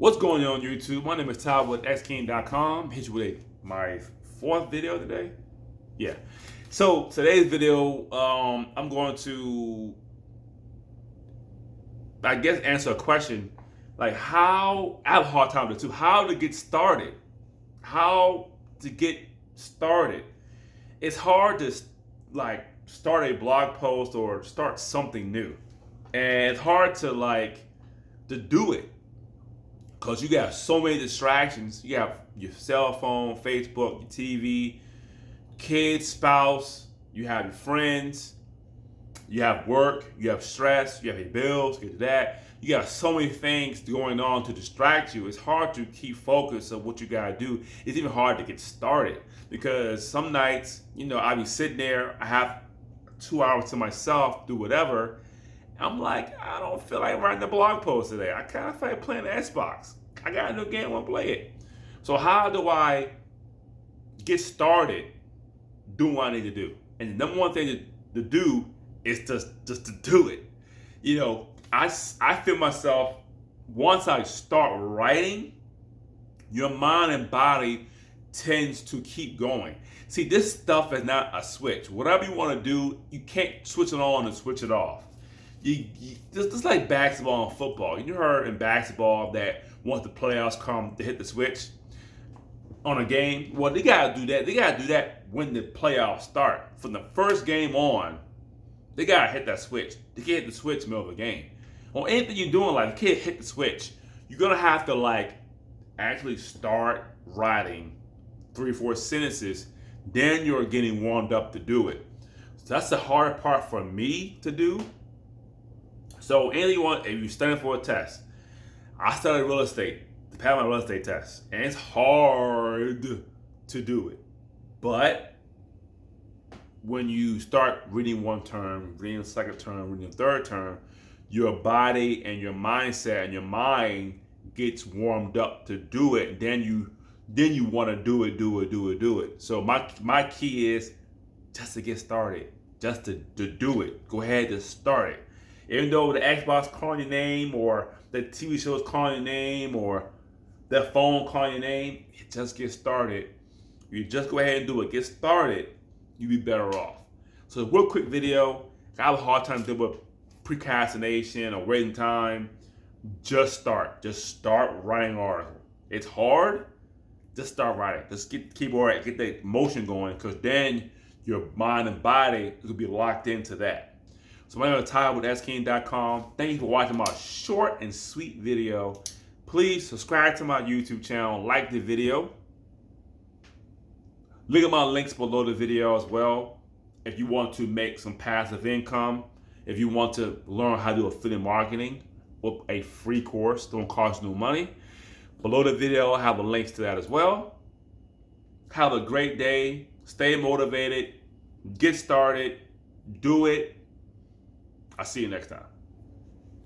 What's going on YouTube? My name is Todd with xking.com. Hit you with my fourth video today. Yeah. So today's video, I'm going to, I guess, answer a question like how I have a hard time with it too. How to get started? How to get started? It's hard to like start a blog post or start something new, and it's hard to do it. Because you got so many distractions. You have your cell phone, Facebook, your TV, kids, spouse, you have your friends, you have work, you have stress, you have your bills, you have that. You got so many things going on to distract you. It's hard to keep focus of what you gotta do. It's even hard to get started because some nights, I be sitting there, I have 2 hours to myself, do whatever. I'm like, I don't feel like writing a blog post today. I kind of feel like playing the Xbox. I got a new game, I want to play it. So how do I get started doing what I need to do? And the number one thing to do is just to do it. I feel myself, once I start writing, your mind and body tends to keep going. See, this stuff is not a switch. Whatever you want to do, you can't switch it on and switch it off. Just like basketball and football. You heard in basketball that once the playoffs come, to hit the switch on a game. Well, they gotta do that. They gotta do that when the playoffs start. From the first game on, they gotta hit that switch. They can't hit the switch in the middle of the game. On anything you're doing, like you can't hit the switch. You're gonna have to actually start writing 3 or 4 sentences. Then you're getting warmed up to do it. So that's the hard part for me to do. So if you're studying for a test, I studied real estate, to pass my real estate test, and it's hard to do it. But when you start reading one term, reading the second term, reading the third term, your body and your mindset and your mind gets warmed up to do it. Then you want to do it. So my key is just to get started, just to do it. Go ahead and start it. Even though the Xbox calling your name or the TV show is calling your name or the phone calling your name, just get started. You just go ahead and do it. Get started, you'll be better off. So real quick video. I have a hard time dealing with procrastination or waiting time. Just start. Just start writing an article. It's hard. Just start writing. Just get the keyboard, get the motion going, because then your mind and body will be locked into that. So my name is Todd with xking.com. Thank you for watching my short and sweet video. Please subscribe to my YouTube channel, like the video. Look at my links below the video as well. If you want to make some passive income, if you want to learn how to do affiliate marketing with a free course, don't cost no money. Below the video, I have the links to that as well. Have a great day. Stay motivated. Get started. Do it. I'll see you next time.